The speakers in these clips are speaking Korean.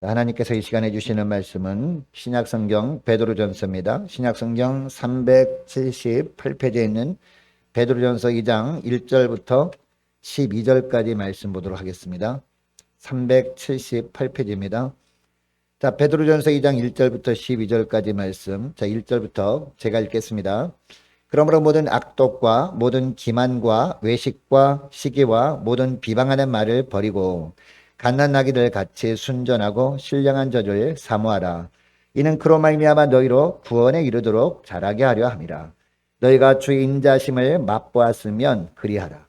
하나님께서 이 시간에 주시는 말씀은 신약성경 베드로전서입니다. 신약성경 378페이지에 있는 베드로전서 2장 1절부터 12절까지 말씀 보도록 하겠습니다. 378페이지입니다. 자, 베드로전서 2장 1절부터 12절까지 말씀. 자, 1절부터 제가 읽겠습니다. 그러므로 모든 악독과 모든 기만과 외식과 시기와 모든 비방하는 말을 버리고 갓난아기들 같이 순전하고 신령한 젖을 사모하라. 이는 그로 말미암아 너희로 구원에 이르도록 자라게 하려 함이라. 너희가 주의 인자심을 맛보았으면 그리하라.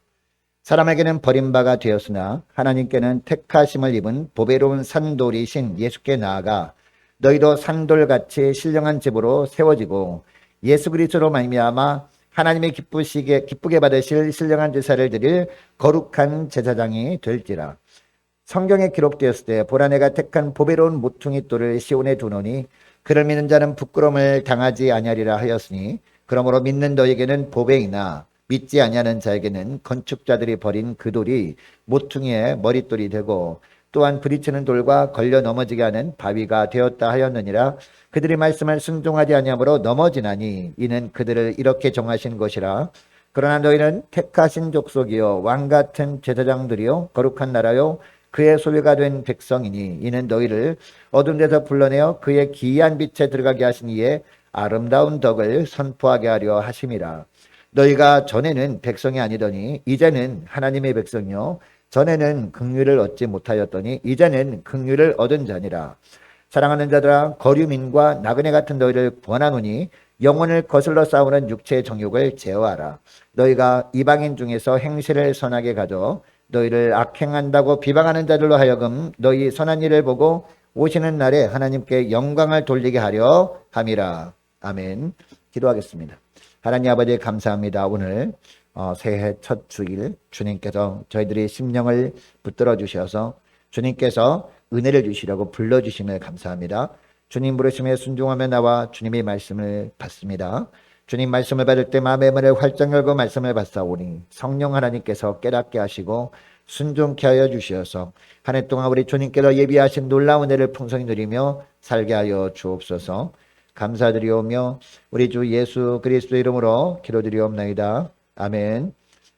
사람에게는 버림바가 되었으나 하나님께는 택하심을 입은 보배로운 산돌이신 예수께 나아가 너희도 산돌같이 신령한 집으로 세워지고 예수 그리스도로 말미암아 하나님의 기쁘게 받으실 신령한 제사를 드릴 거룩한 제사장이 될지라. 성경에 기록되었을 때 보라 내가 택한 보배로운 모퉁이 돌을 시온에 두노니 그를 믿는 자는 부끄러움을 당하지 아니하리라 하였으니 그러므로 믿는 너에게는 보배이나 믿지 아니하는 자에게는 건축자들이 버린 그 돌이 모퉁이의 머릿돌이 되고 또한 부딪히는 돌과 걸려 넘어지게 하는 바위가 되었다 하였느니라. 그들이 말씀을 순종하지 아니하므로 넘어지나니 이는 그들을 이렇게 정하신 것이라. 그러나 너희는 택하신 족속이요 왕같은 제사장들이요 거룩한 나라요 그의 소유가 된 백성이니 이는 너희를 어두운 데서 불러내어 그의 기이한 빛에 들어가게 하신 이의 아름다운 덕을 선포하게 하려 하심이라. 너희가 전에는 백성이 아니더니 이제는 하나님의 백성이요 전에는 긍휼을 얻지 못하였더니 이제는 긍휼을 얻은 자니라. 사랑하는 자들아 거류민과 나그네 같은 너희를 권하노니 영혼을 거슬러 싸우는 육체의 정욕을 제어하라. 너희가 이방인 중에서 행실을 선하게 가져 너희를 악행한다고 비방하는 자들로 하여금 너희 선한 일을 보고 오시는 날에 하나님께 영광을 돌리게 하려 함이라. 아멘. 기도하겠습니다. 하나님 아버지 감사합니다. 오늘 새해 첫 주일 주님께서 저희들의 심령을 붙들어 주셔서 주님께서 은혜를 주시려고 불러주심을 감사합니다. 주님 부르심에 순종하며 나와 주님의 말씀을 받습니다. 주님 말씀을 받을 때 마음의 문을 활짝 열고 말씀을 받사오니 성령 하나님께서 깨닫게 하시고 순종케 하여 주시어서 한 해 동안 우리 주님께서 예비하신 놀라운 은혜를 풍성히 누리며 살게 하여 주옵소서. 감사드리오며 우리 주 예수 그리스도 이름으로 기도드리옵나이다. 아멘.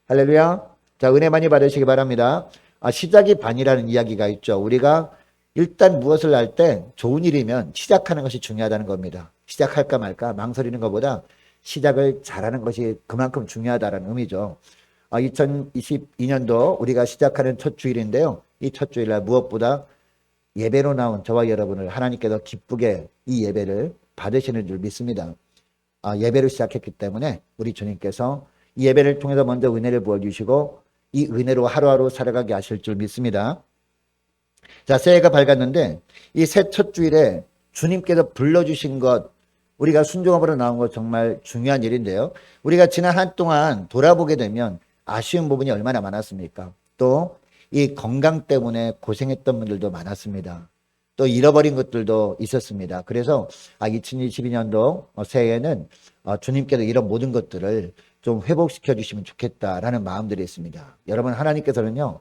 할렐루야. 자, 은혜 많이 받으시기 바랍니다. 시작이 반이라는 이야기가 있죠. 우리가 일단 무엇을 할 때 좋은 일이면 시작하는 것이 중요하다는 겁니다. 시작할까 말까 망설이는 것보다 시작을 잘하는 것이 그만큼 중요하다는 의미죠. 2022년도 우리가 시작하는 첫 주일인데요. 이 첫 주일날 무엇보다 예배로 나온 저와 여러분을 하나님께서 기쁘게 이 예배를 받으시는 줄 믿습니다. 예배를 시작했기 때문에 우리 주님께서 이 예배를 통해서 먼저 은혜를 부어주시고 이 은혜로 하루하루 살아가게 하실 줄 믿습니다. 자, 새해가 밝았는데 이 새 첫 주일에 주님께서 불러주신 것, 우리가 순종함으로 나온 것 정말 중요한 일인데요. 우리가 지난 한 동안 돌아보게 되면 아쉬운 부분이 얼마나 많았습니까? 또 이 건강 때문에 고생했던 분들도 많았습니다. 또 잃어버린 것들도 있었습니다. 그래서 2022년도 새해에는 주님께서 이런 모든 것들을 좀 회복시켜 주시면 좋겠다라는 마음들이 있습니다. 여러분, 하나님께서는요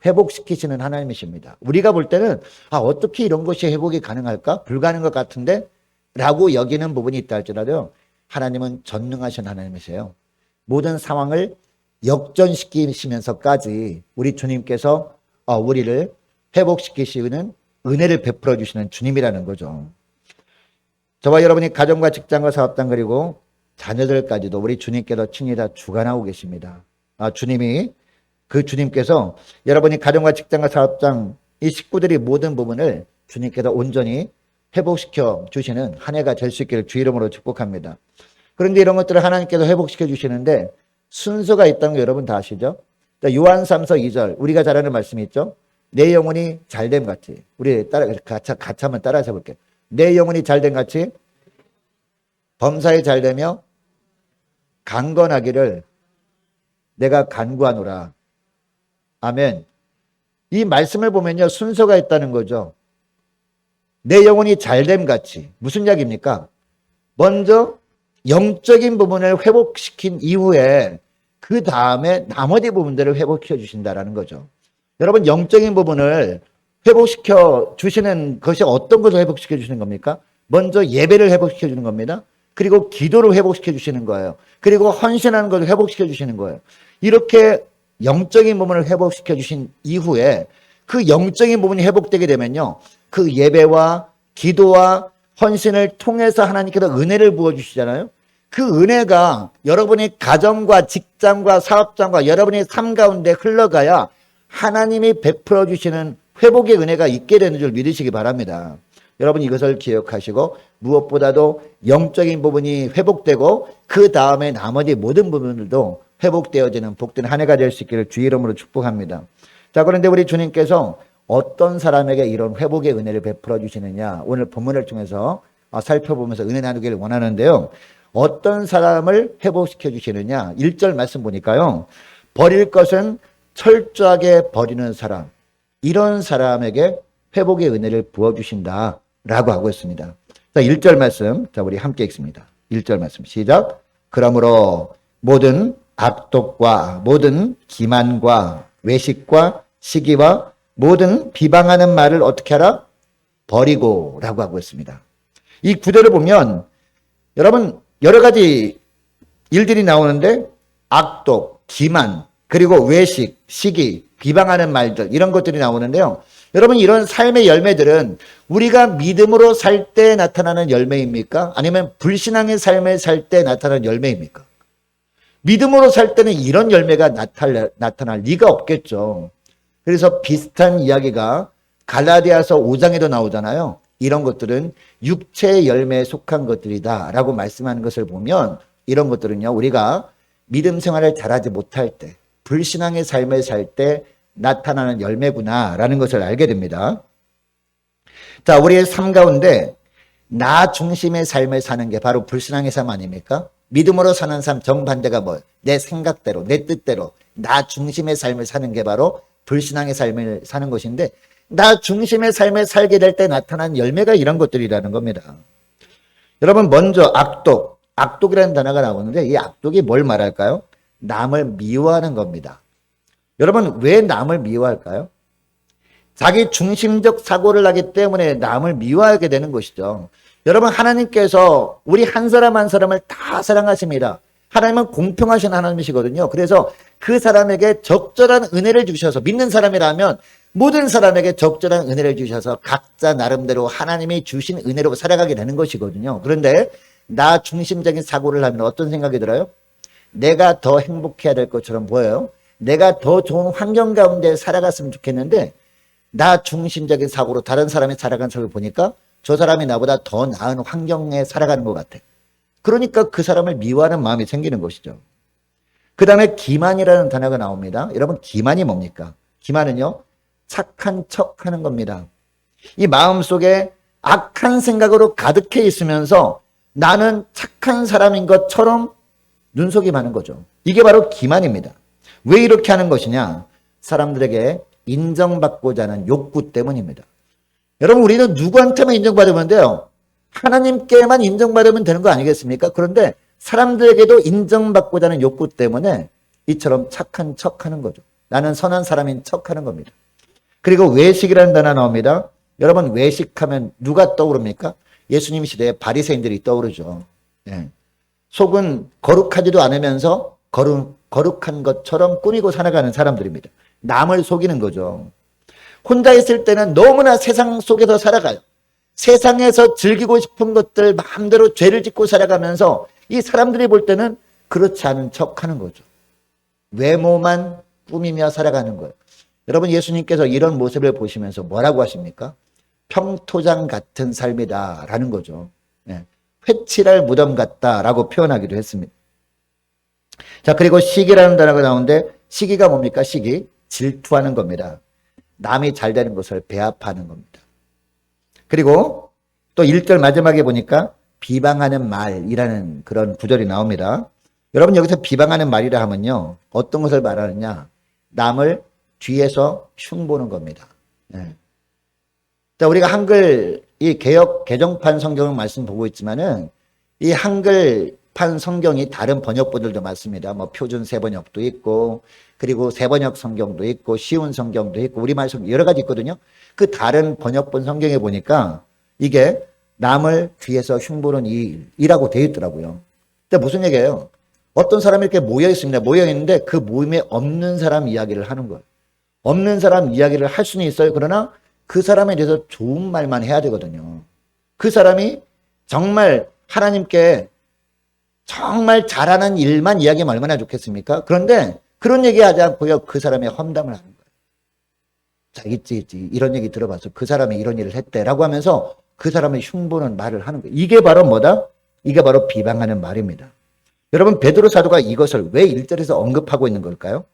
회복시키시는 하나님이십니다. 우리가 볼 때는 어떻게 이런 것이 회복이 가능할까? 불가능한 것 같은데? 라고 여기는 부분이 있다 할지라도 하나님은 전능하신 하나님이세요. 모든 상황을 역전시키시면서까지 우리 주님께서 우리를 회복시키시는 은혜를 베풀어 주시는 주님이라는 거죠. 저와 여러분이 가정과 직장과 사업장 그리고 자녀들까지도 우리 주님께서 친히 다 주관하고 계십니다. 주님께서 여러분이 가정과 직장과 사업장 이 식구들이 모든 부분을 주님께서 온전히 회복시켜 주시는 한 해가 될 수 있기를 주 이름으로 축복합니다. 그런데 이런 것들을 하나님께서 회복시켜 주시는데 순서가 있다는 거 여러분 다 아시죠? 요한3서 2절 우리가 잘 아는 말씀이 있죠? 내 영혼이 잘됨 같이, 우리 같이 한번 따라서 해볼게요. 내 영혼이 잘됨 같이 범사에 잘되며 강건하기를 내가 간구하노라. 아멘. 이 말씀을 보면요 순서가 있다는 거죠. 내 영혼이 잘됨 같이 무슨 이야기입니까? 먼저 영적인 부분을 회복시킨 이후에 그 다음에 나머지 부분들을 회복시켜 주신다라는 거죠. 여러분, 영적인 부분을 회복시켜 주시는 것이 어떤 것을 회복시켜 주시는 겁니까? 먼저 예배를 회복시켜 주는 겁니다. 그리고 기도를 회복시켜 주시는 거예요. 그리고 헌신하는 것을 회복시켜 주시는 거예요. 이렇게 영적인 부분을 회복시켜 주신 이후에 그 영적인 부분이 회복되게 되면요, 그 예배와 기도와 헌신을 통해서 하나님께서 은혜를 부어주시잖아요. 그 은혜가 여러분의 가정과 직장과 사업장과 여러분의 삶 가운데 흘러가야 하나님이 베풀어 주시는 회복의 은혜가 있게 되는 줄 믿으시기 바랍니다. 여러분 이것을 기억하시고 무엇보다도 영적인 부분이 회복되고 그 다음에 나머지 모든 부분들도 회복되어지는 복된 한 해가 될 수 있기를 주의 이름으로 축복합니다. 자, 그런데 우리 주님께서 어떤 사람에게 이런 회복의 은혜를 베풀어 주시느냐, 오늘 본문을 통해서 살펴보면서 은혜 나누기를 원하는데요. 어떤 사람을 회복시켜 주시느냐, 1절 말씀 보니까요, 버릴 것은 철저하게 버리는 사람, 이런 사람에게 회복의 은혜를 부어주신다 라고 하고 있습니다. 자, 1절 말씀, 자, 우리 함께 읽습니다. 1절 말씀 시작. 그러므로 모든 악독과 모든 기만과 외식과 시기와 모든 비방하는 말을 어떻게 하라? 버리고 라고 하고 있습니다. 이 구절을 보면 여러분 여러 가지 일들이 나오는데 악독, 기만, 그리고 외식, 시기, 비방하는 말들 이런 것들이 나오는데요. 여러분 이런 삶의 열매들은 우리가 믿음으로 살 때 나타나는 열매입니까? 아니면 불신앙의 삶을 살 때 나타나는 열매입니까? 믿음으로 살 때는 이런 열매가 나타날 리가 없겠죠. 그래서 비슷한 이야기가 갈라디아서 5장에도 나오잖아요. 이런 것들은 육체의 열매에 속한 것들이다 라고 말씀하는 것을 보면 이런 것들은요, 우리가 믿음 생활을 잘하지 못할 때, 불신앙의 삶을 살 때 나타나는 열매구나 라는 것을 알게 됩니다. 자, 우리의 삶 가운데 나 중심의 삶을 사는 게 바로 불신앙의 삶 아닙니까? 믿음으로 사는 삶 정반대가 뭐예요? 내 생각대로, 내 뜻대로 나 중심의 삶을 사는 게 바로 불신앙의 삶을 사는 것인데, 나 중심의 삶을 살게 될 때 나타난 열매가 이런 것들이라는 겁니다. 여러분 먼저 악독, 악독이라는 단어가 나오는데 이 악독이 뭘 말할까요? 남을 미워하는 겁니다. 여러분 왜 남을 미워할까요? 자기 중심적 사고를 하기 때문에 남을 미워하게 되는 것이죠. 여러분 하나님께서 우리 한 사람 한 사람을 다 사랑하십니다. 하나님은 공평하신 하나님이시거든요. 그래서 그 사람에게 적절한 은혜를 주셔서, 믿는 사람이라면 모든 사람에게 적절한 은혜를 주셔서 각자 나름대로 하나님이 주신 은혜로 살아가게 되는 것이거든요. 그런데 나 중심적인 사고를 하면 어떤 생각이 들어요? 내가 더 행복해야 될 것처럼 보여요. 내가 더 좋은 환경 가운데 살아갔으면 좋겠는데 나 중심적인 사고로 다른 사람이 살아가는 것을 보니까 저 사람이 나보다 더 나은 환경에 살아가는 것 같아. 그러니까 그 사람을 미워하는 마음이 생기는 것이죠. 그 다음에 기만이라는 단어가 나옵니다. 여러분 기만이 뭡니까? 기만은요, 착한 척 하는 겁니다. 이 마음속에 악한 생각으로 가득해 있으면서 나는 착한 사람인 것처럼 눈속임하는 거죠. 이게 바로 기만입니다. 왜 이렇게 하는 것이냐? 사람들에게 인정받고자 하는 욕구 때문입니다. 여러분 우리는 누구한테만 인정받으면 돼요? 하나님께만 인정받으면 되는 거 아니겠습니까? 그런데 사람들에게도 인정받고자 하는 욕구 때문에 이처럼 착한 척하는 거죠. 나는 선한 사람인 척하는 겁니다. 그리고 외식이라는 단어 나옵니다. 여러분 외식하면 누가 떠오릅니까? 예수님 시대에 바리새인들이 떠오르죠. 예. 속은 거룩하지도 않으면서 거룩한 것처럼 꾸미고 살아가는 사람들입니다. 남을 속이는 거죠. 혼자 있을 때는 너무나 세상 속에서 살아가요. 세상에서 즐기고 싶은 것들 마음대로 죄를 짓고 살아가면서 이 사람들이 볼 때는 그렇지 않은 척하는 거죠. 외모만 꾸미며 살아가는 거예요. 여러분 예수님께서 이런 모습을 보시면서 뭐라고 하십니까? 평토장 같은 삶이다 라는 거죠. 네. 회칠할 무덤 같다라고 표현하기도 했습니다. 자, 그리고 시기라는 단어가 나오는데 시기가 뭡니까? 시기, 질투하는 겁니다. 남이 잘 되는 것을 배합하는 겁니다. 그리고 또 1절 마지막에 보니까 비방하는 말이라는 그런 구절이 나옵니다. 여러분 여기서 비방하는 말이라 하면요, 어떤 것을 말하느냐? 남을 뒤에서 흉보는 겁니다. 네. 자, 우리가 한글 이 개역 개정판 성경을 말씀 보고 있지만은 이 한글 판 성경이 다른 번역본들도 많습니다. 뭐 표준 세번역도 있고, 그리고 세번역 성경도 있고, 쉬운 성경도 있고, 우리말 성경 여러 가지 있거든요. 그 다른 번역본 성경에 보니까 이게 남을 귀에서 흉보는 일이라고 되어 있더라고요. 근데 무슨 얘기예요? 어떤 사람이 이렇게 모여 있습니다. 모여 있는데 그 모임에 없는 사람 이야기를 하는 거예요. 없는 사람 이야기를 할 수는 있어요. 그러나 그 사람에 대해서 좋은 말만 해야 되거든요. 그 사람이 정말 하나님께 정말 잘하는 일만 이야기하면 얼마나 좋겠습니까? 그런데 그런 얘기 하지 않고요. 그 사람의 험담을 하는 거예요. 자, 있지. 이런 얘기 들어봤어. 그 사람이 이런 일을 했대. 라고 하면서 그 사람의 흉보는 말을 하는 거예요. 이게 바로 뭐다? 이게 바로 비방하는 말입니다. 여러분, 베드로 사도가 이것을 왜 1절에서 언급하고 있는 걸까요?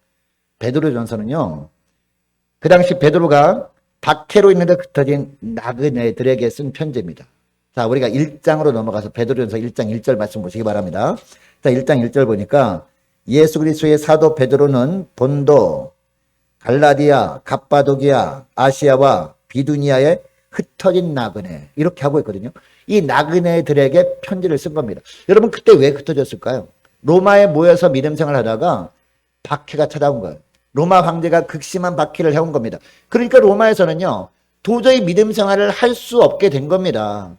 베드로전서는요. 그 당시 베드로가 박해로 인해 흩어진 나그네들에게 쓴 편지입니다. 자, 우리가 1장으로 넘어가서 베드로전서 1장 1절 말씀 보시기 바랍니다. 자, 1장 1절 보니까 예수 그리스도의 사도 베드로는 본도, 갈라디아, 갑바도기아, 아시아와 비두니아에 흩어진 나그네 이렇게 하고 있거든요. 이 나그네들에게 편지를 쓴 겁니다. 여러분 그때 왜 흩어졌을까요? 로마에 모여서 믿음 생활하다가 박해가 찾아온 거예요. 로마 황제가 극심한 박해를 해온 겁니다. 그러니까 로마에서는요 도저히 믿음 생활을 할 수 없게 된 겁니다.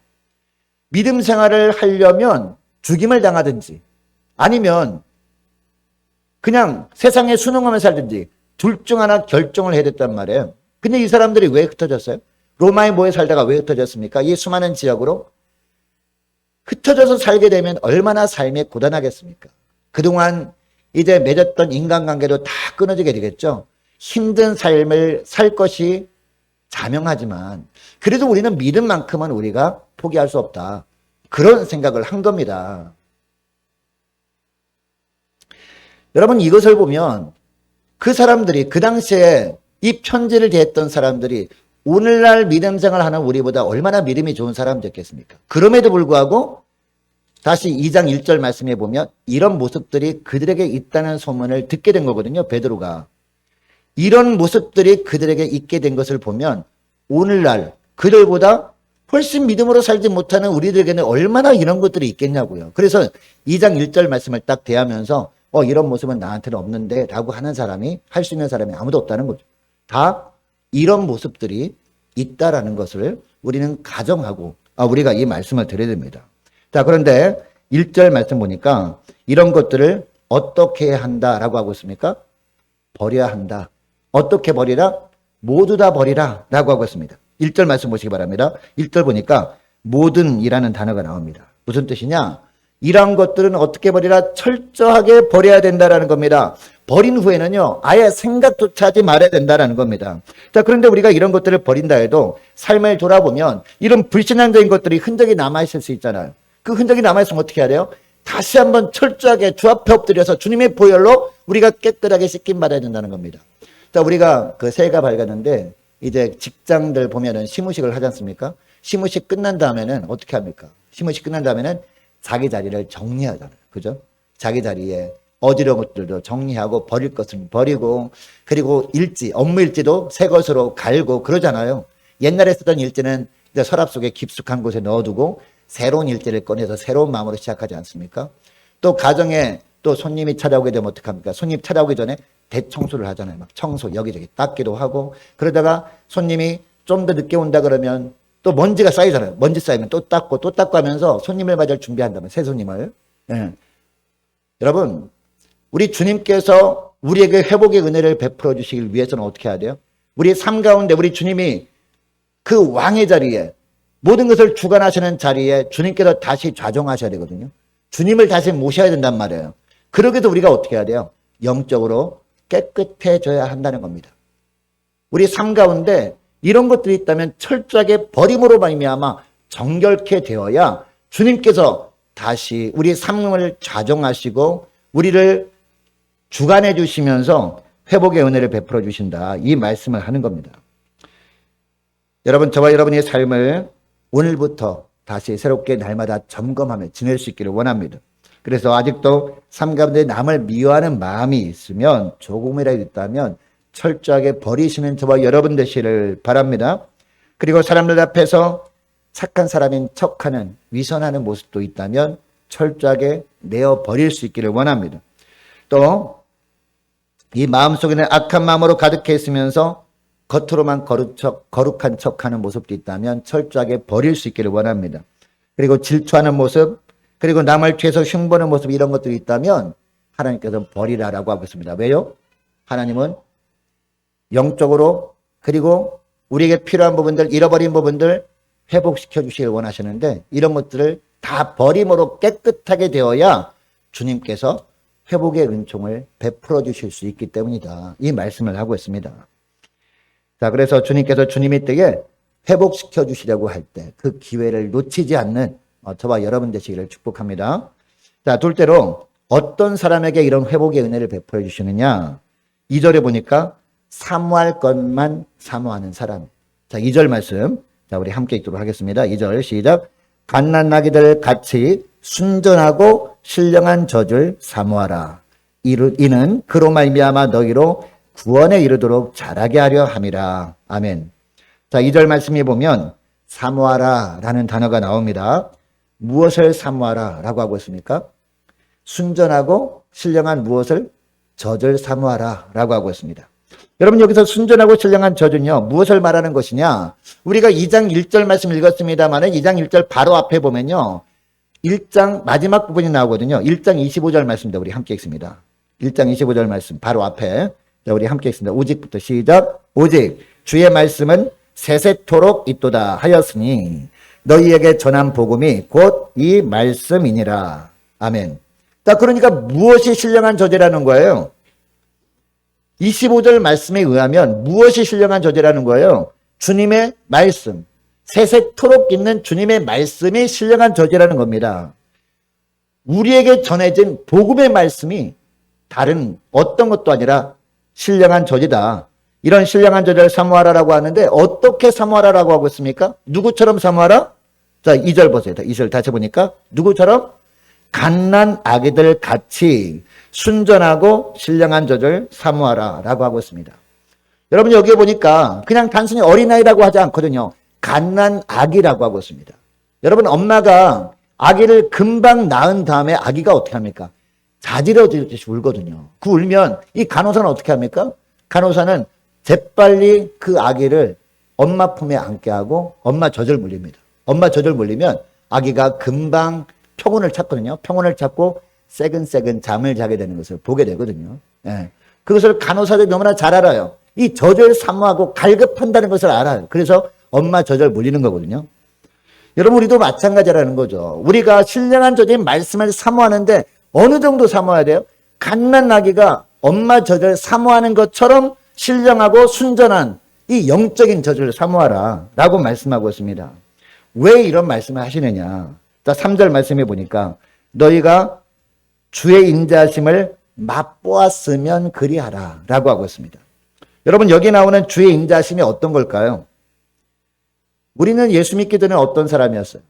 믿음 생활을 하려면 죽임을 당하든지 아니면 그냥 세상에 순응하며 살든지 둘 중 하나 결정을 해야 됐단 말이에요. 근데 이 사람들이 왜 흩어졌어요? 로마에 모여 살다가 왜 흩어졌습니까? 이 수많은 지역으로 흩어져서 살게 되면 얼마나 삶이 고단하겠습니까? 그동안 이제 맺었던 인간관계도 다 끊어지게 되겠죠. 힘든 삶을 살 것이 자명하지만 그래도 우리는 믿음만큼은 우리가 포기할 수 없다. 그런 생각을 한 겁니다. 여러분 이것을 보면 그 사람들이 그 당시에 이 편지를 대했던 사람들이 오늘날 믿음 생활하는 우리보다 얼마나 믿음이 좋은 사람들이겠습니까? 그럼에도 불구하고 다시 2장 1절 말씀해 보면 이런 모습들이 그들에게 있다는 소문을 듣게 된 거거든요. 베드로가. 이런 모습들이 그들에게 있게 된 것을 보면 오늘날 그들보다 훨씬 믿음으로 살지 못하는 우리들에게는 얼마나 이런 것들이 있겠냐고요. 그래서 2장 1절 말씀을 딱 대하면서 이런 모습은 나한테는 없는데 라고 하는 사람이 할 수 있는 사람이 아무도 없다는 거죠. 다 이런 모습들이 있다라는 것을 우리는 가정하고 우리가 이 말씀을 드려야 됩니다. 자, 그런데 1절 말씀 보니까 이런 것들을 어떻게 해야 한다라고 하고 있습니까? 버려야 한다. 어떻게 버리라? 모두 다 버리라 라고 하고 있습니다. 1절 말씀 보시기 바랍니다. 1절 보니까 모든이라는 단어가 나옵니다. 무슨 뜻이냐? 이러한 것들은 어떻게 버리라? 철저하게 버려야 된다라는 겁니다. 버린 후에는요 아예 생각조차 하지 말아야 된다라는 겁니다. 자, 그런데 우리가 이런 것들을 버린다 해도 삶을 돌아보면 이런 불신앙적인 것들이 흔적이 남아있을 수 있잖아요. 그 흔적이 남아있으면 어떻게 해야 돼요? 다시 한번 철저하게 주 앞에 엎드려서 주님의 보혈로 우리가 깨끗하게 씻김 받아야 된다는 겁니다. 자, 우리가 그 새해가 밝았는데 이제 직장들 보면은 시무식을 하지 않습니까? 시무식 끝난 다음에는 어떻게 합니까? 시무식 끝난 다음에는 자기 자리를 정리하잖아요. 그죠? 자기 자리에 어지러운 것들도 정리하고 버릴 것은 버리고 그리고 일지, 업무 일지도 새 것으로 갈고 그러잖아요. 옛날에 쓰던 일지는 이제 서랍 속에 깊숙한 곳에 넣어두고 새로운 일지를 꺼내서 새로운 마음으로 시작하지 않습니까? 또 가정에 또 손님이 찾아오게 되면 어떡합니까? 손님 찾아오기 전에 대청소를 하잖아요. 막 청소 여기저기 닦기도 하고 그러다가 손님이 좀 더 늦게 온다 그러면 또 먼지가 쌓이잖아요. 먼지 쌓이면 또 닦고 하면서 손님을 맞을 준비한다면 새 손님을. 예. 여러분 우리 주님께서 우리에게 회복의 은혜를 베풀어 주시길 위해서는 어떻게 해야 돼요? 우리 삶 가운데 우리 주님이 그 왕의 자리에 모든 것을 주관하시는 자리에 주님께서 다시 좌정하셔야 되거든요. 주님을 다시 모셔야 된단 말이에요. 그러기도 우리가 어떻게 해야 돼요? 영적으로 깨끗해져야 한다는 겁니다. 우리 삶 가운데 이런 것들이 있다면 철저하게 버림으로 말미암아 정결케 되어야 주님께서 다시 우리 삶을 좌정하시고 우리를 주관해 주시면서 회복의 은혜를 베풀어 주신다. 이 말씀을 하는 겁니다. 여러분 저와 여러분의 삶을 오늘부터 다시 새롭게 날마다 점검하며 지낼 수 있기를 원합니다. 그래서 아직도 삶 가운데 남을 미워하는 마음이 있으면 조금이라도 있다면 철저하게 버리시는 저와 여러분 되시를 바랍니다. 그리고 사람들 앞에서 착한 사람인 척하는 위선하는 모습도 있다면 철저하게 내어 버릴 수 있기를 원합니다. 또 이 마음속에는 악한 마음으로 가득해 있으면서 겉으로만 거룩한 척하는 모습도 있다면 철저하게 버릴 수 있기를 원합니다. 그리고 질투하는 모습, 그리고 남을 뒤에서 흉보는 모습, 이런 것들이 있다면 하나님께서 버리라라고 하고 있습니다. 왜요? 하나님은 영적으로 그리고 우리에게 필요한 부분들, 잃어버린 부분들 회복시켜 주시길 원하시는데 이런 것들을 다 버림으로 깨끗하게 되어야 주님께서 회복의 은총을 베풀어 주실 수 있기 때문이다. 이 말씀을 하고 있습니다. 자, 그래서 주님께서 주님의 때에 회복시켜 주시려고 할 때 그 기회를 놓치지 않는 저와 여러분 되시기를 축복합니다. 자, 둘째로 어떤 사람에게 이런 회복의 은혜를 베풀어 주시느냐? 2절에 보니까 사모할 것만 사모하는 사람. 자, 2절 말씀. 자, 우리 함께 읽도록 하겠습니다. 2절 시작. 갓난아기들 같이 순전하고 신령한 젖을 사모하라. 이는 그로 말미암아 너희로 구원에 이르도록 자라게 하려 함이라. 아멘. 자, 2절 말씀에 보면 사모하라 라는 단어가 나옵니다. 무엇을 사모하라 라고 하고 있습니까? 순전하고 신령한 무엇을? 젖을 사모하라 라고 하고 있습니다. 여러분, 여기서 순전하고 신령한 젖은요, 무엇을 말하는 것이냐? 우리가 2장 1절 말씀 읽었습니다만 2장 1절 바로 앞에 보면요, 1장 마지막 부분이 나오거든요. 1장 25절 말씀입니다. 우리 함께 읽습니다. 1장 25절 말씀 바로 앞에. 자, 우리 함께 읽습니다. 오직부터 시작. 오직 주의 말씀은 세세토록 있도다 하였으니 너희에게 전한 복음이 곧 이 말씀이니라. 아멘. 자, 그러니까 무엇이 신령한 젖이라는 거예요? 25절 말씀에 의하면 무엇이 신령한 젖이라는 거예요? 주님의 말씀. 세세토록 있는 주님의 말씀이 신령한 젖이라는 겁니다. 우리에게 전해진 복음의 말씀이 다른 어떤 것도 아니라 신령한 젖이다. 이런 신령한 젖을 사모하라라고 하는데 어떻게 사모하라라고 하고 있습니까? 누구처럼 사모하라? 자, 2절 보세요. 2절 다시 보니까 누구처럼? 갓난 아기들 같이 순전하고 신령한 젖을 사모하라라고 하고 있습니다. 여러분, 여기에 보니까 그냥 단순히 어린아이라고 하지 않거든요. 갓난 아기라고 하고 있습니다. 여러분, 엄마가 아기를 금방 낳은 다음에 아기가 어떻게 합니까? 자지러지듯이 울거든요. 그 울면 이 간호사는 어떻게 합니까? 간호사는 재빨리 그 아기를 엄마 품에 안게 하고 엄마 젖을 물립니다. 엄마 젖을 물리면 아기가 금방 평온을 찾거든요. 평온을 찾고 새근새근 잠을 자게 되는 것을 보게 되거든요. 예. 그것을 간호사들이 너무나 잘 알아요. 이 젖을 사모하고 갈급한다는 것을 알아요. 그래서 엄마 젖을 물리는 거거든요. 여러분, 우리도 마찬가지라는 거죠. 우리가 신령한 젖인 말씀을 사모하는데 어느 정도 사모해야 돼요? 갓난아기가 엄마 젖을 사모하는 것처럼 신령하고 순전한 이 영적인 젖을 사모하라 라고 말씀하고 있습니다. 왜 이런 말씀을 하시느냐? 자, 3절 말씀해 보니까 너희가 주의 인자하심을 맛보았으면 그리하라 라고 하고 있습니다. 여러분, 여기 나오는 주의 인자하심이 어떤 걸까요? 우리는 예수 믿기 전에 어떤 사람이었어요?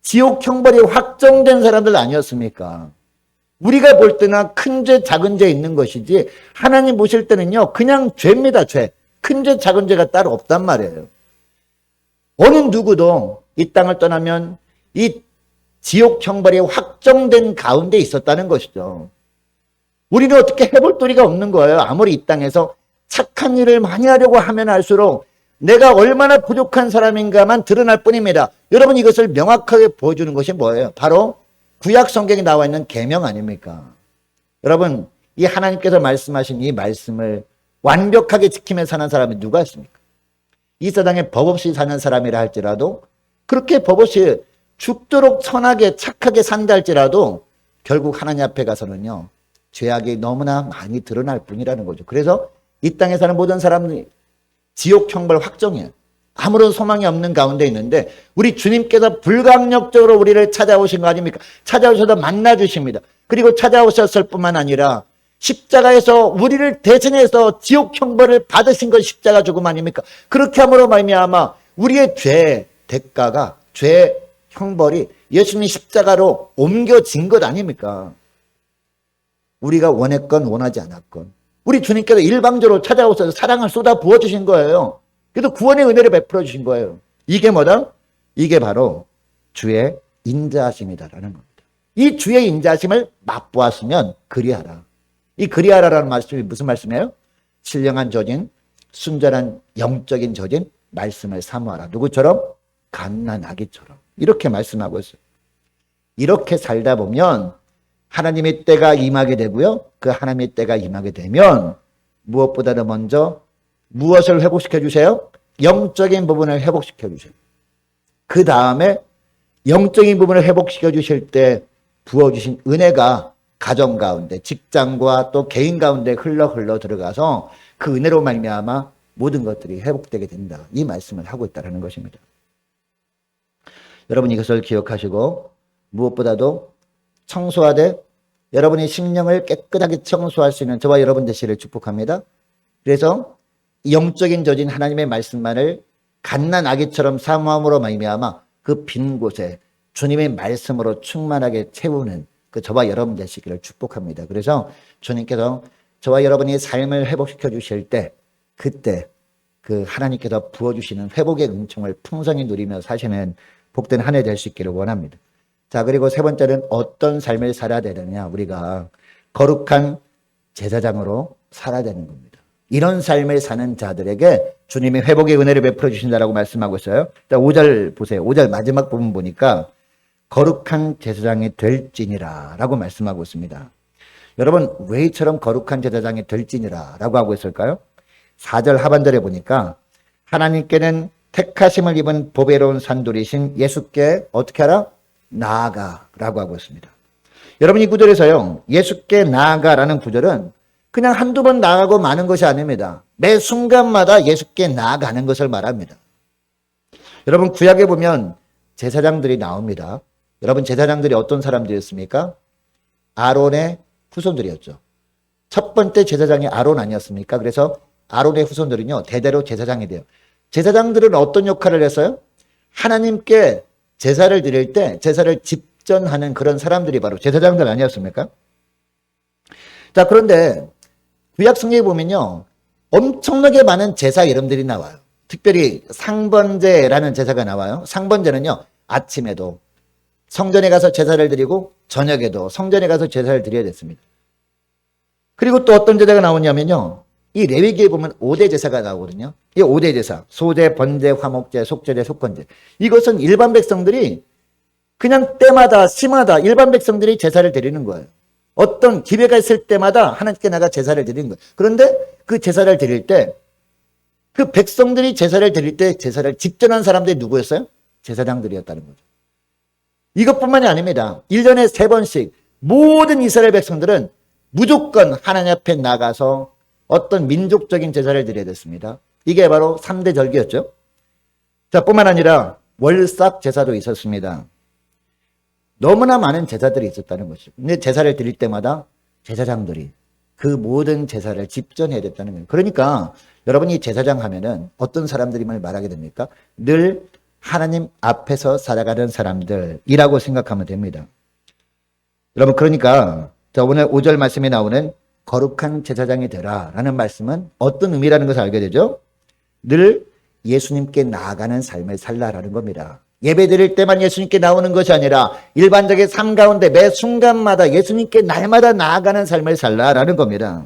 지옥 형벌이 확정된 사람들 아니었습니까? 우리가 볼 때나 큰 죄, 작은 죄 있는 것이지 하나님 보실 때는요, 그냥 죄입니다, 죄. 큰 죄, 작은 죄가 따로 없단 말이에요. 어느 누구도 이 땅을 떠나면 이 지옥 형벌이 확정된 가운데 있었다는 것이죠. 우리는 어떻게 해볼 도리가 없는 거예요. 아무리 이 땅에서 착한 일을 많이 하려고 하면 할수록 내가 얼마나 부족한 사람인가만 드러날 뿐입니다. 여러분, 이것을 명확하게 보여주는 것이 뭐예요? 바로 구약 성경에 나와 있는 계명 아닙니까? 여러분, 이 하나님께서 말씀하신 이 말씀을 완벽하게 지키며 사는 사람이 누가 있습니까? 이 세상에 법 없이 사는 사람이라 할지라도, 그렇게 법 없이 죽도록 선하게 착하게 산다 할지라도 결국 하나님 앞에 가서는요, 죄악이 너무나 많이 드러날 뿐이라는 거죠. 그래서 이 땅에 사는 모든 사람들이 지옥 형벌 확정이에요. 아무런 소망이 없는 가운데 있는데 우리 주님께서 불강력적으로 우리를 찾아오신 거 아닙니까? 찾아오셔서 만나주십니다. 그리고 찾아오셨을 뿐만 아니라 십자가에서 우리를 대신해서 지옥 형벌을 받으신 것 십자가 죽음 아닙니까? 그렇게 함으로 말미암아 우리의 죄 대가가, 죄 형벌이 예수님 십자가로 옮겨진 것 아닙니까? 우리가 원했건 원하지 않았건 우리 주님께서 일방적으로 찾아오셔서 사랑을 쏟아 부어주신 거예요. 그래서 구원의 은혜를 베풀어 주신 거예요. 이게 뭐다? 이게 바로 주의 인자하심이다라는 겁니다. 이 주의 인자심을 맛보았으면 그리하라. 이 그리하라라는 말씀이 무슨 말씀이에요? 신령한 저진, 순전한 영적인 저진 말씀을 사모하라. 누구처럼? 갓난 아기처럼. 이렇게 말씀하고 있어요. 이렇게 살다 보면 하나님의 때가 임하게 되고요. 그 하나님의 때가 임하게 되면 무엇보다도 먼저 무엇을 회복시켜 주세요? 영적인 부분을 회복시켜 주세요. 그 다음에 영적인 부분을 회복시켜 주실 때 부어주신 은혜가 가정 가운데, 직장과 또 개인 가운데 흘러 들어가서 그 은혜로 말미암아 모든 것들이 회복되게 된다. 이 말씀을 하고 있다는 것입니다. 여러분 이것을 기억하시고 무엇보다도 청소하되 여러분이 심령을 깨끗하게 청소할 수 있는 저와 여러분 되시기를 축복합니다. 그래서 영적인 저진 하나님의 말씀만을 갓난 아기처럼 사모함으로 말미암아 그 빈 곳에 주님의 말씀으로 충만하게 채우는 그 저와 여러분 되시기를 축복합니다. 그래서 주님께서 저와 여러분이 삶을 회복시켜 주실 때 그때 그 하나님께서 부어주시는 회복의 은총을 풍성히 누리며 사시는 복된 한 해 될 수 있기를 원합니다. 자, 그리고 세 번째는 어떤 삶을 살아야 되느냐. 우리가 거룩한 제사장으로 살아야 되는 겁니다. 이런 삶을 사는 자들에게 주님이 회복의 은혜를 베풀어 주신다라고 말씀하고 있어요. 5절 보세요. 5절 마지막 부분 보니까 거룩한 제사장이 될지니라 라고 말씀하고 있습니다. 여러분 왜 이처럼 거룩한 제사장이 될지니라 라고 하고 있을까요? 4절 하반절에 보니까 하나님께는 택하심을 입은 보배로운 산돌이신 예수께 어떻게 하라? 나아가 라고 하고 있습니다. 여러분 이 구절에서요, 예수께 나아가라는 구절은 그냥 한두 번 나아가고 마는 것이 아닙니다. 매 순간마다 예수께 나아가는 것을 말합니다. 여러분 구약에 보면 제사장들이 나옵니다. 여러분 제사장들이 어떤 사람들이었습니까? 아론의 후손들이었죠. 첫 번째 제사장이 아론 아니었습니까? 그래서 아론의 후손들은요 대대로 제사장이 돼요. 제사장들은 어떤 역할을 했어요? 하나님께 제사를 드릴 때 제사를 집전하는 그런 사람들이 바로 제사장들 아니었습니까? 자, 그런데 구약 성경에 보면요 엄청나게 많은 제사 이름들이 나와요. 특별히 상번제라는 제사가 나와요. 상번제는요 아침에도 성전에 가서 제사를 드리고 저녁에도 성전에 가서 제사를 드려야 됐습니다. 그리고 또 어떤 제사가 나오냐면요 이 레위기에 보면 5대 제사가 나오거든요. 이 5대 제사, 소제, 번제, 화목제, 속제제, 속건제. 이것은 일반 백성들이 그냥 때마다 시마다 일반 백성들이 제사를 드리는 거예요. 어떤 기회가 있을 때마다 하나님께 나가 제사를 드리는 거예요. 그런데 그 제사를 드릴 때 그 백성들이 제사를 드릴 때 제사를 집전한 사람들이 누구였어요? 제사장들이었다는 거죠. 이것뿐만이 아닙니다. 1년에 3번씩 모든 이스라엘 백성들은 무조건 하나님 앞에 나가서 어떤 민족적인 제사를 드려야 됐습니다. 이게 바로 3대 절기였죠. 자, 뿐만 아니라 월삭 제사도 있었습니다. 너무나 많은 제사들이 있었다는 것이죠. 근데 제사를 드릴 때마다 제사장들이 그 모든 제사를 집전해야 됐다는 거예요. 그러니까 여러분이 제사장 하면은 어떤 사람들임을 말하게 됩니까? 늘 하나님 앞에서 살아가는 사람들이라고 생각하면 됩니다. 여러분 그러니까 오늘 5절 말씀에 나오는 거룩한 제사장이 되라 라는 말씀은 어떤 의미라는 것을 알게 되죠? 늘 예수님께 나아가는 삶을 살라라는 겁니다. 예배 드릴 때만 예수님께 나오는 것이 아니라 일반적인 삶 가운데 매 순간마다 예수님께 날마다 나아가는 삶을 살라라는 겁니다.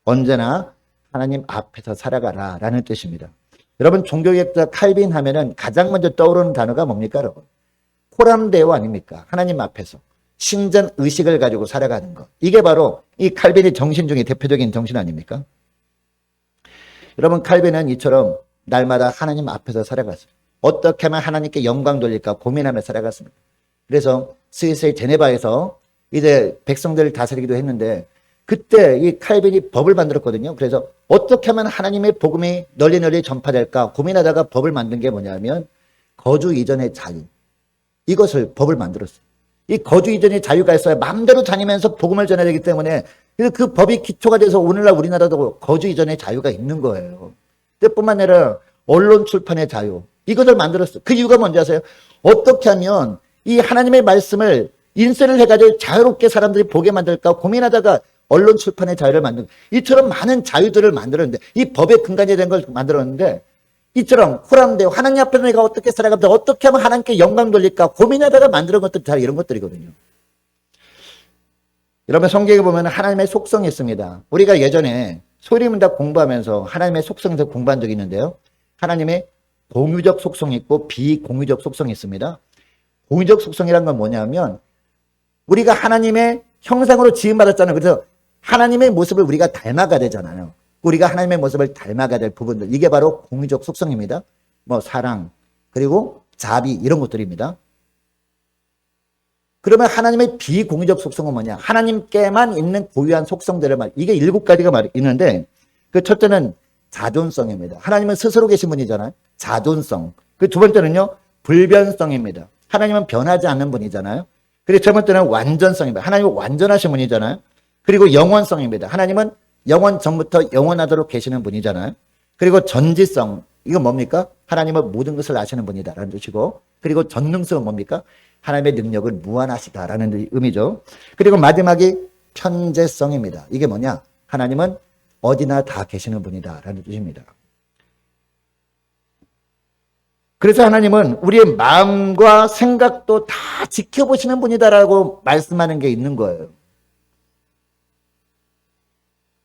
언제나 하나님 앞에서 살아가라라는 뜻입니다. 여러분 종교개혁자 칼빈 하면은 가장 먼저 떠오르는 단어가 뭡니까 여러분? 코람데오 아닙니까? 하나님 앞에서 신전 의식을 가지고 살아가는 것. 이게 바로 이 칼빈의 정신 중에 대표적인 정신 아닙니까? 여러분 칼빈은 이처럼 날마다 하나님 앞에서 살아갔어요. 어떻게 하면 하나님께 영광 돌릴까 고민하며 살아갔습니다. 그래서 스위스의 제네바에서 이제 백성들을 다스리기도 했는데 그때 이 칼빈이 법을 만들었거든요. 그래서 어떻게 하면 하나님의 복음이 널리 전파될까 고민하다가 법을 만든 게 뭐냐면 거주 이전의 자유. 이것을 법을 만들었어요. 이 거주 이전의 자유가 있어야 마음대로 다니면서 복음을 전해야 되기 때문에 그 법이 기초가 돼서 오늘날 우리나라도 거주 이전의 자유가 있는 거예요. 뿐만 아니라 언론 출판의 자유. 이것을 만들었어요. 그 이유가 뭔지 아세요? 어떻게 하면 이 하나님의 말씀을 인쇄를 해가지고 자유롭게 사람들이 보게 만들까 고민하다가 언론 출판의 자유를 만든 이처럼 많은 자유들을 만들었는데 이 법의 근간이 된 걸 만들었는데 이처럼 호람되어 하나님 앞에서 내가 어떻게 살아가면 어떻게 하면 하나님께 영광 돌릴까 고민하다가 만드는 것들 다 이런 것들이거든요. 여러분 성경에 보면 하나님의 속성이 있습니다. 우리가 예전에 소리문답 공부하면서 하나님의 속성에서 공부한 적이 있는데요. 하나님의 공유적 속성이 있고 비공유적 속성이 있습니다. 공유적 속성이란 건 뭐냐면 우리가 하나님의 형상으로 지음받았잖아요. 그래서 하나님의 모습을 우리가 닮아가야 되잖아요. 우리가 하나님의 모습을 닮아가야 될 부분들, 이게 바로 공유적 속성입니다. 뭐 사랑, 그리고 자비, 이런 것들입니다. 그러면 하나님의 비공유적 속성은 뭐냐? 하나님께만 있는 고유한 속성들을 이게 7가지가 있는데 그 첫째는 자존성입니다. 하나님은 스스로 계신 분이잖아요. 자존성. 그 두 번째는요, 불변성입니다. 하나님은 변하지 않는 분이잖아요. 그리고 세 번째는 완전성입니다. 하나님은 완전하신 분이잖아요. 그리고 영원성입니다. 하나님은 영원 전부터 영원하도록 계시는 분이잖아요. 그리고 전지성. 이건 뭡니까? 하나님은 모든 것을 아시는 분이다라는 뜻이고, 그리고 전능성은 뭡니까? 하나님의 능력은 무한하시다라는 의미죠. 그리고 마지막이 편재성입니다. 이게 뭐냐? 하나님은 어디나 다 계시는 분이다라는 뜻입니다. 그래서 하나님은 우리의 마음과 생각도 다 지켜보시는 분이다라고 말씀하는 게 있는 거예요.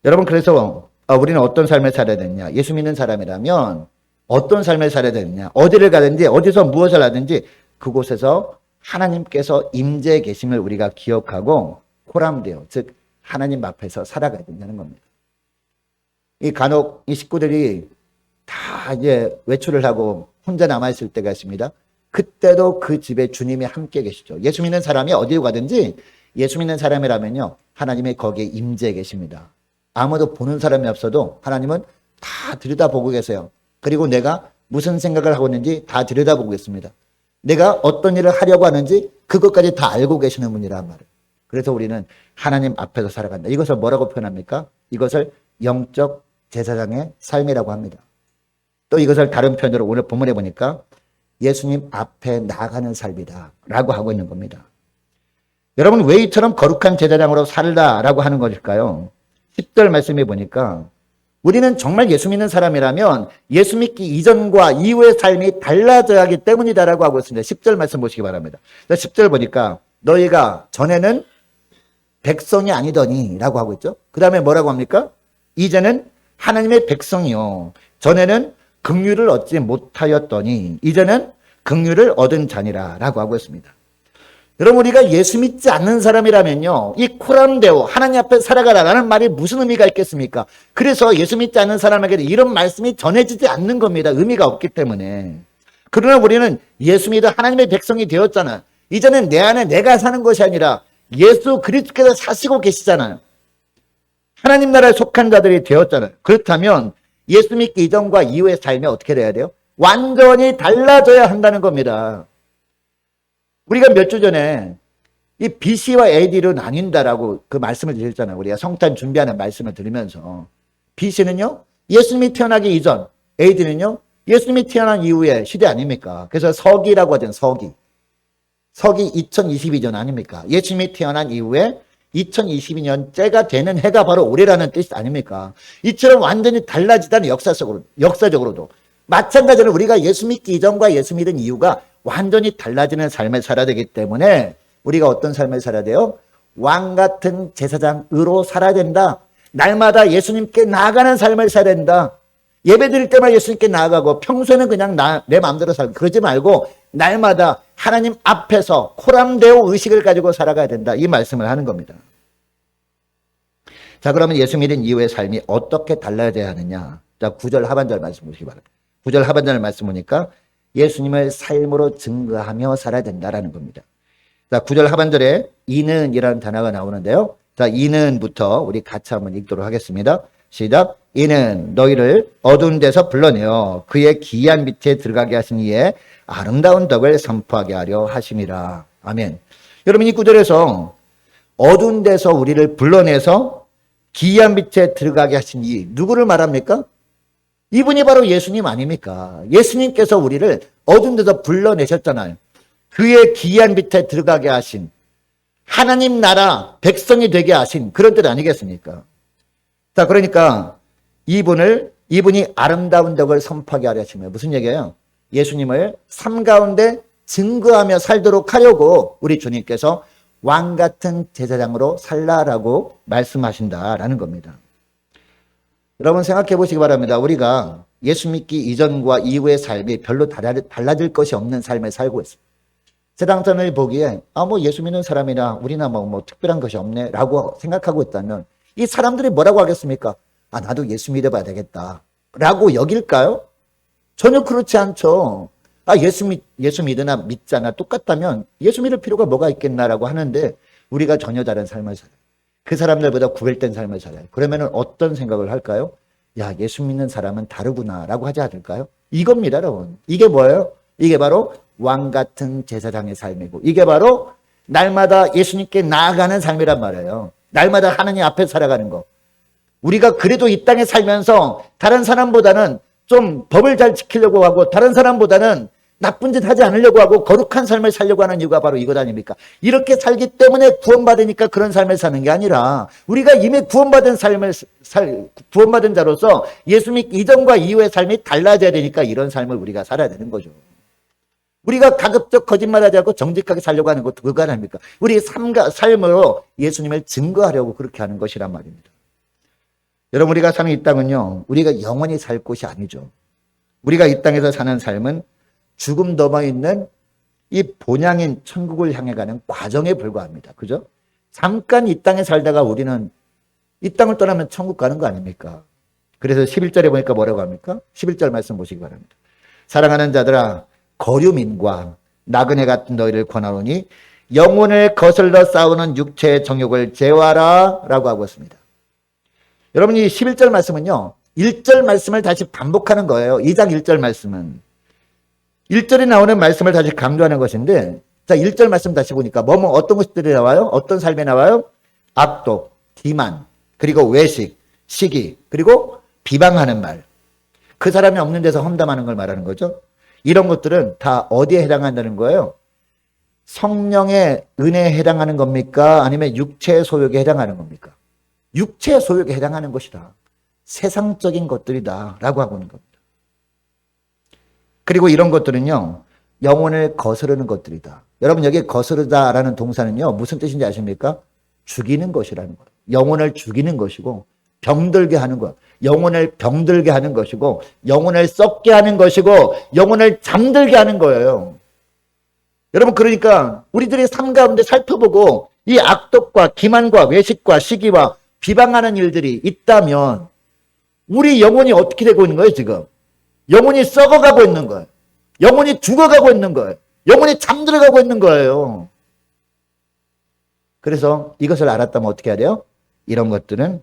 여러분, 그래서 우리는 어떤 삶을 살아야 되느냐? 예수 믿는 사람이라면 어떤 삶을 살아야 되느냐? 어디를 가든지 어디서 무엇을 하든지 그곳에서 하나님께서 임재해 계심을 우리가 기억하고 코람데오, 즉 하나님 앞에서 살아가야 된다는 겁니다. 이 간혹 이 식구들이 다 이제 외출을 하고 혼자 남아있을 때가 있습니다. 그때도 그 집에 주님이 함께 계시죠. 예수 믿는 사람이 어디로 가든지 예수 믿는 사람이라면요, 하나님이 거기에 임재해 계십니다. 아무도 보는 사람이 없어도 하나님은 다 들여다보고 계세요. 그리고 내가 무슨 생각을 하고 있는지 다 들여다보고 있습니다. 내가 어떤 일을 하려고 하는지 그것까지 다 알고 계시는 분이란 말이에요. 그래서 우리는 하나님 앞에서 살아간다. 이것을 뭐라고 표현합니까? 이것을 영적 제사장의 삶이라고 합니다. 또 이것을 다른 표현으로 오늘 본문에 보니까 예수님 앞에 나가는 삶이다 라고 하고 있는 겁니다. 여러분, 왜 이처럼 거룩한 제사장으로 살다라고 하는 것일까요? 10절 말씀해 보니까 우리는 정말 예수 믿는 사람이라면 예수 믿기 이전과 이후의 삶이 달라져야 하기 때문이다라고 하고 있습니다. 10절 말씀 보시기 바랍니다. 10절 보니까 너희가 전에는 백성이 아니더니 라고 하고 있죠. 그 다음에 뭐라고 합니까? 이제는 하나님의 백성이요. 전에는 긍휼을 얻지 못하였더니 이제는 긍휼을 얻은 자니라 라고 하고 있습니다. 여러분, 우리가 예수 믿지 않는 사람이라면요, 이 코람데오, 하나님 앞에 살아가라라는 말이 무슨 의미가 있겠습니까? 그래서 예수 믿지 않는 사람에게는 이런 말씀이 전해지지 않는 겁니다. 의미가 없기 때문에. 그러나 우리는 예수 믿어 하나님의 백성이 되었잖아요. 이제는 내 안에 내가 사는 것이 아니라 예수 그리스도께서 사시고 계시잖아요. 하나님 나라에 속한 자들이 되었잖아요. 그렇다면 예수 믿기 이전과 이후의 삶이 어떻게 돼야 돼요? 완전히 달라져야 한다는 겁니다. 우리가 몇 주 전에 이 BC와 AD로 나뉜다라고 그 말씀을 드렸잖아요. 우리가 성탄 준비하는 말씀을 들으면서. BC는요, 예수님이 태어나기 이전, AD는요, 예수님이 태어난 이후의 시대 아닙니까? 그래서 서기라고 하잖아요. 서기 2022년 아닙니까? 예수님이 태어난 이후에 2022년째가 되는 해가 바로 올해라는 뜻 아닙니까? 이처럼 완전히 달라지다는 역사적으로도 마찬가지로 우리가 예수 믿기 이전과 예수 믿은 이후가 완전히 달라지는 삶을 살아야 되기 때문에 우리가 어떤 삶을 살아야 돼요? 왕 같은 제사장으로 살아야 된다. 날마다 예수님께 나아가는 삶을 살아야 된다. 예배 드릴 때만 예수님께 나아가고 평소에는 그냥 내 마음대로 살고 그러지 말고 날마다 하나님 앞에서 코람데오 의식을 가지고 살아가야 된다. 이 말씀을 하는 겁니다. 자, 그러면 예수 믿은 이후의 삶이 어떻게 달라져야 하느냐? 자, 9절 하반절 말씀 보시기 바랍니다. 9절 하반절 말씀 보니까 예수님을 삶으로 증거하며 살아야 된다라는 겁니다. 자, 9절 하반절에 이는 이라는 단어가 나오는데요. 자, 이는부터 우리 같이 한번 읽도록 하겠습니다. 시작. 이는 너희를 어두운 데서 불러내어 그의 기이한 빛에 들어가게 하신 이에 아름다운 덕을 선포하게 하려 하심이라. 아멘. 여러분, 이 구절에서 어두운 데서 우리를 불러내서 기이한 빛에 들어가게 하신 이 누구를 말합니까? 이분이 바로 예수님 아닙니까? 예수님께서 우리를 어두운 데서 불러내셨잖아요. 그의 기이한 빛에 들어가게 하신, 하나님 나라 백성이 되게 하신 그런 뜻 아니겠습니까? 자, 그러니까 이분이 아름다운 덕을 선포하게 하려 하시면 무슨 얘기예요? 예수님을 삶 가운데 증거하며 살도록 하려고 우리 주님께서 왕 같은 제사장으로 살라라고 말씀하신다라는 겁니다. 여러분 생각해 보시기 바랍니다. 우리가 예수 믿기 이전과 이후의 삶이 별로 달라질 것이 없는 삶을 살고 있습니다. 세상 사람들이 보기에 뭐 예수 믿는 사람이나 우리나 뭐 특별한 것이 없네 라고 생각하고 있다면 이 사람들이 뭐라고 하겠습니까? 나도 예수 믿어봐야 되겠다 라고 여길까요? 전혀 그렇지 않죠. 예수 믿으나 믿잖아 똑같다면 예수 믿을 필요가 뭐가 있겠나라고 하는데 우리가 전혀 다른 삶을 살아요. 그 사람들보다 구별된 삶을 살아요. 그러면 어떤 생각을 할까요? 예수 믿는 사람은 다르구나 라고 하지 않을까요? 이겁니다, 여러분. 이게 뭐예요? 이게 바로 왕 같은 제사장의 삶이고 이게 바로 날마다 예수님께 나아가는 삶이란 말이에요. 날마다 하나님 앞에 살아가는 거. 우리가 그래도 이 땅에 살면서 다른 사람보다는 좀 법을 잘 지키려고 하고 다른 사람보다는 나쁜 짓 하지 않으려고 하고 거룩한 삶을 살려고 하는 이유가 바로 이것 아닙니까? 이렇게 살기 때문에 구원받으니까 그런 삶을 사는 게 아니라 우리가 이미 구원받은 구원받은 자로서 예수 믿기 이전과 이후의 삶이 달라져야 되니까 이런 삶을 우리가 살아야 되는 거죠. 우리가 가급적 거짓말하지 않고 정직하게 살려고 하는 것도 그거 아닙니까? 우리의 삶으로 예수님을 증거하려고 그렇게 하는 것이란 말입니다. 여러분 우리가 사는 이 땅은요. 우리가 영원히 살 곳이 아니죠. 우리가 이 땅에서 사는 삶은 죽음 넘어 있는 이 본향인 천국을 향해 가는 과정에 불과합니다. 그죠? 잠깐 이 땅에 살다가 우리는 이 땅을 떠나면 천국 가는 거 아닙니까? 그래서 11절에 보니까 뭐라고 합니까? 11절 말씀 보시기 바랍니다. 사랑하는 자들아 거류민과 나그네 같은 너희를 권하노니 영혼을 거슬러 싸우는 육체의 정욕을 제어하라 라고 하고 있습니다. 여러분 이 11절 말씀은요 1절 말씀을 다시 반복하는 거예요. 2장 1절 말씀은 1절에 나오는 말씀을 다시 강조하는 것인데 자 1절 말씀 다시 보니까 어떤 것들이 나와요? 어떤 삶이 나와요? 악독, 기만, 그리고 외식, 시기, 그리고 비방하는 말. 그 사람이 없는 데서 험담하는 걸 말하는 거죠. 이런 것들은 다 어디에 해당한다는 거예요? 성령의 은혜에 해당하는 겁니까? 아니면 육체의 소욕에 해당하는 겁니까? 육체의 소욕에 해당하는 것이다. 세상적인 것들이다 라고 하고 있는 겁니다. 그리고 이런 것들은요 영혼을 거스르는 것들이다. 여러분 여기 거스르다라는 동사는요 무슨 뜻인지 아십니까? 죽이는 것이라는 거예요. 영혼을 죽이는 것이고 병들게 하는 것, 영혼을 병들게 하는 것이고 영혼을 썩게 하는 것이고 영혼을 잠들게 하는 거예요. 여러분 그러니까 우리들의 삶 가운데 살펴보고 이 악독과 기만과 외식과 시기와 비방하는 일들이 있다면 우리 영혼이 어떻게 되고 있는 거예요 지금? 영혼이 썩어가고 있는 거예요. 영혼이 죽어가고 있는 거예요. 영혼이 잠들어가고 있는 거예요. 그래서 이것을 알았다면 어떻게 해야 돼요? 이런 것들은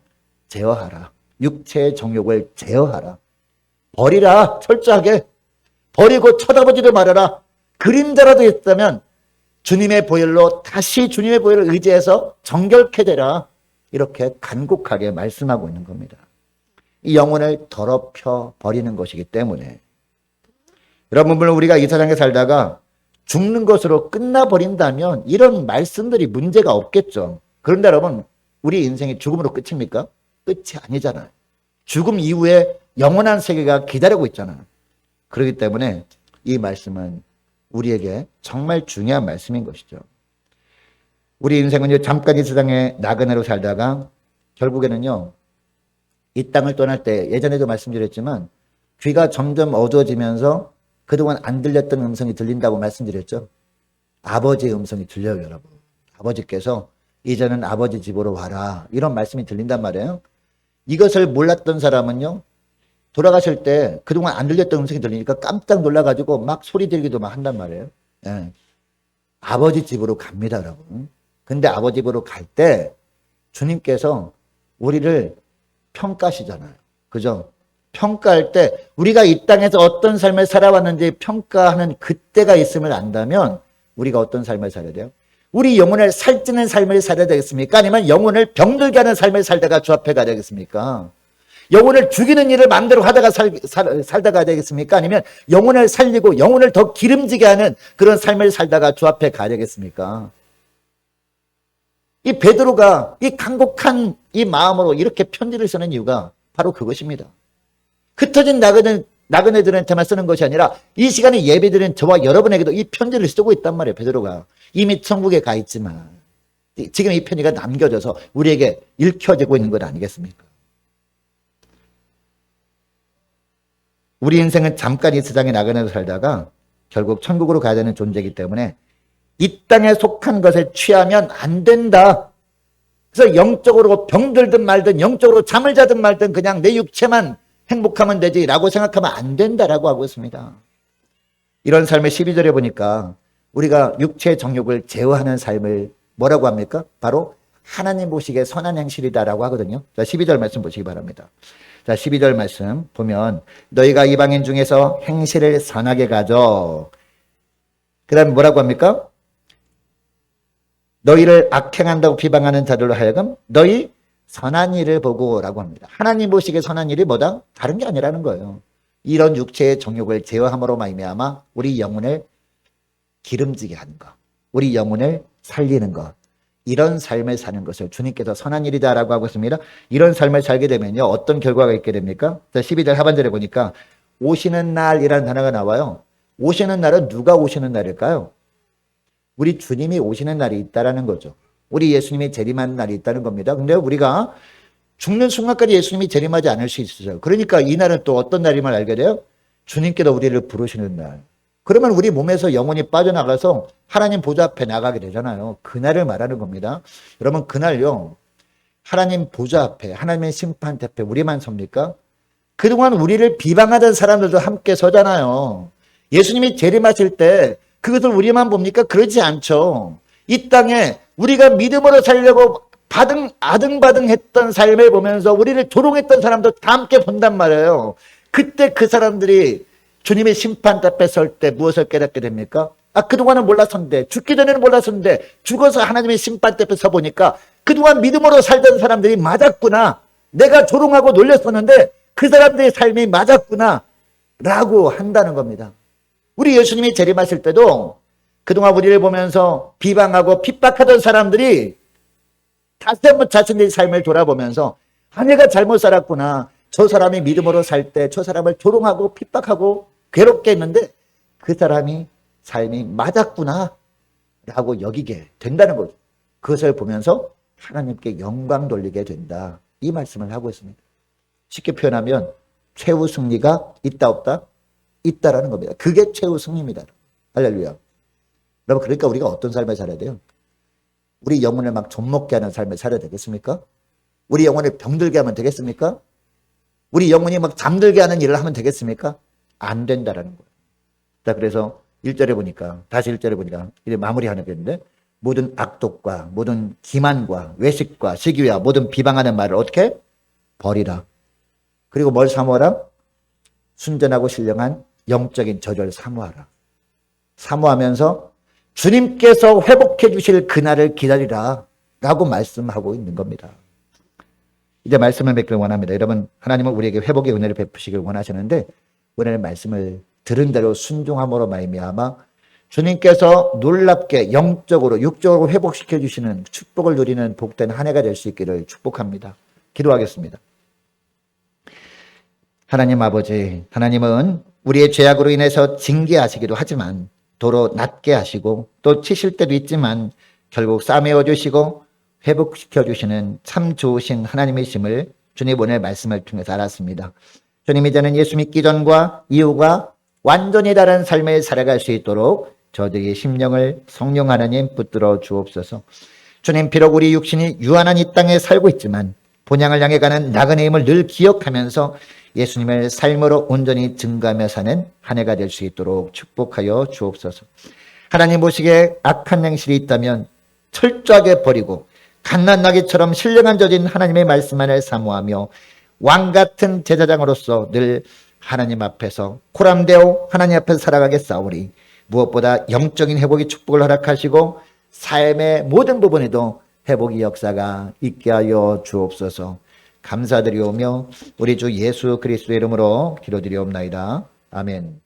제어하라. 육체의 정욕을 제어하라. 버리라. 철저하게. 버리고 쳐다보지도 말아라. 그림자라도 있다면 주님의 보혈로 다시 주님의 보혈을 의지해서 정결케 되라. 이렇게 간곡하게 말씀하고 있는 겁니다. 이 영혼을 더럽혀 버리는 것이기 때문에 여러분 물론 우리가 이 세상에 살다가 죽는 것으로 끝나버린다면 이런 말씀들이 문제가 없겠죠. 그런데 여러분 우리 인생이 죽음으로 끝입니까? 끝이 아니잖아요. 죽음 이후에 영원한 세계가 기다리고 있잖아요. 그렇기 때문에 이 말씀은 우리에게 정말 중요한 말씀인 것이죠. 우리 인생은 잠깐 이 세상에 나그네로 살다가 결국에는요 이 땅을 떠날 때 예전에도 말씀드렸지만 귀가 점점 어두워지면서 그동안 안 들렸던 음성이 들린다고 말씀드렸죠. 아버지의 음성이 들려요 여러분. 아버지께서 이제는 아버지 집으로 와라 이런 말씀이 들린단 말이에요. 이것을 몰랐던 사람은요 돌아가실 때 그동안 안 들렸던 음성이 들리니까 깜짝 놀라가지고 막 소리 지르기도 막 한단 말이에요. 예. 아버지 집으로 갑니다 여러분. 근데 아버지 집으로 갈 때 주님께서 우리를 평가하시잖아요. 그죠? 평가할 때 우리가 이 땅에서 어떤 삶을 살아왔는지 평가하는 그때가 있음을 안다면 우리가 어떤 삶을 살아야 돼요? 우리 영혼을 살찌는 삶을 살아야 되겠습니까? 아니면 영혼을 병들게 하는 삶을 살다가 주 앞에 가야 되겠습니까? 영혼을 죽이는 일을 마음대로 하다가 살다가 가야 되겠습니까? 아니면 영혼을 살리고 영혼을 더 기름지게 하는 그런 삶을 살다가 주 앞에 가야 되겠습니까? 이 베드로가 이 간곡한 이 마음으로 이렇게 편지를 쓰는 이유가 바로 그것입니다. 흩어진 나그네들한테만 쓰는 것이 아니라 이 시간에 예배드린 저와 여러분에게도 이 편지를 쓰고 있단 말이에요. 베드로가 이미 천국에 가 있지만 지금 이 편의가 남겨져서 우리에게 읽혀지고 있는 것 아니겠습니까? 우리 인생은 잠깐 이 세상에 나가면서 살다가 결국 천국으로 가야 되는 존재이기 때문에 이 땅에 속한 것에 취하면 안 된다. 그래서 영적으로 병들든 말든 영적으로 잠을 자든 말든 그냥 내 육체만 행복하면 되지라고 생각하면 안 된다라고 하고 있습니다. 이런 삶의 12절에 보니까 우리가 육체의 정욕을 제어하는 삶을 뭐라고 합니까? 바로 하나님 보시기에 선한 행실이다라고 하거든요. 자, 12절 말씀 보시기 바랍니다. 자, 12절 말씀 보면 너희가 이방인 중에서 행실을 선하게 가져. 그 다음에 뭐라고 합니까? 너희를 악행한다고 비방하는 자들로 하여금 너희 선한 일을 보고 라고 합니다. 하나님 보시기에 선한 일이 뭐다? 다른 게 아니라는 거예요. 이런 육체의 정욕을 제어함으로 말미암아 우리 영혼을 기름지게 하는 것, 우리 영혼을 살리는 것, 이런 삶을 사는 것을 주님께서 선한 일이다라고 하고 있습니다. 이런 삶을 살게 되면요, 어떤 결과가 있게 됩니까? 12절 하반절에 보니까 오시는 날이라는 단어가 나와요. 오시는 날은 누가 오시는 날일까요? 우리 주님이 오시는 날이 있다라는 거죠. 우리 예수님이 재림하는 날이 있다는 겁니다. 근데 우리가 죽는 순간까지 예수님이 재림하지 않을 수 있어요. 그러니까 이 날은 또 어떤 날임을 알게 돼요? 주님께서 우리를 부르시는 날. 그러면 우리 몸에서 영혼이 빠져나가서 하나님 보좌 앞에 나가게 되잖아요. 그날을 말하는 겁니다. 여러분, 그날요, 하나님 보좌 앞에, 하나님의 심판 앞에 우리만 섭니까? 그동안 우리를 비방하던 사람들도 함께 서잖아요. 예수님이 재림하실 때 그것을 우리만 봅니까? 그러지 않죠. 이 땅에 우리가 믿음으로 살려고 아등바등 했던 삶을 보면서 우리를 조롱했던 사람도 다 함께 본단 말이에요. 그때 그 사람들이 주님의 심판 앞에 설 때 무엇을 깨닫게 됩니까? 그동안은 몰랐었는데, 죽기 전에는 몰랐었는데, 죽어서 하나님의 심판 앞에 서 보니까 그동안 믿음으로 살던 사람들이 맞았구나. 내가 조롱하고 놀렸었는데 그 사람들의 삶이 맞았구나. 라고 한다는 겁니다. 우리 예수님이 재림하실 때도 그동안 우리를 보면서 비방하고 핍박하던 사람들이 다시 한번 자신의 삶을 돌아보면서 내가 잘못 살았구나. 저 사람이 믿음으로 살 때 저 사람을 조롱하고 핍박하고 괴롭게 했는데 그 사람이 삶이 맞았구나 라고 여기게 된다는 거죠. 그것을 보면서 하나님께 영광 돌리게 된다. 이 말씀을 하고 있습니다. 쉽게 표현하면 최후 승리가 있다 없다? 있다라는 겁니다. 그게 최후 승리입니다. 할렐루야. 여러분, 그러니까 우리가 어떤 삶을 살아야 돼요? 우리 영혼을 막 좀먹게 하는 삶을 살아야 되겠습니까? 우리 영혼을 병들게 하면 되겠습니까? 우리 영혼이 막 잠들게 하는 일을 하면 되겠습니까? 안 된다라는 거예요. 자, 그래서 1절에 보니까, 다시 1절에 보니까 이제 마무리하는 게 있는데, 모든 악독과 모든 기만과 외식과 시기와 모든 비방하는 말을 어떻게? 버리라. 그리고 뭘 사모하라? 순전하고 신령한 영적인 저절 사모하라. 사모하면서 주님께서 회복해 주실 그날을 기다리라 라고 말씀하고 있는 겁니다. 이제 말씀을 맺기를 원합니다. 여러분, 하나님은 우리에게 회복의 은혜를 베푸시길 원하시는데 오늘 말씀을 들은 대로 순종함으로 말미암아 주님께서 놀랍게 영적으로 육적으로 회복시켜 주시는 축복을 누리는 복된 한 해가 될 수 있기를 축복합니다. 기도하겠습니다. 하나님 아버지, 하나님은 우리의 죄악으로 인해서 징계하시기도 하지만 도로 낮게 하시고 또 치실 때도 있지만 결국 싸매어 주시고 회복시켜 주시는 참 좋으신 하나님이심을 주님 오늘 말씀을 통해서 알았습니다. 주님, 이제는 예수 믿기 전과 이후가 완전히 다른 삶을 살아갈 수 있도록 저들의 심령을 성령 하나님 붙들어 주옵소서. 주님, 비록 우리 육신이 유한한 이 땅에 살고 있지만 본향을 향해 가는 나그네 힘을 늘 기억하면서 예수님을 삶으로 온전히 증거하며 사는 한 해가 될 수 있도록 축복하여 주옵소서. 하나님 보시기에 악한 행실이 있다면 철저하게 버리고 갓난아기처럼 신령한 젖인 하나님의 말씀만을 사모하며 왕같은 제사장으로서 늘 하나님 앞에서 코람되어 하나님 앞에서 살아가겠사오니 무엇보다 영적인 회복의 축복을 허락하시고 삶의 모든 부분에도 회복의 역사가 있게 하여 주옵소서. 감사드리오며 우리 주 예수 그리스도의 이름으로 기도드리옵나이다. 아멘.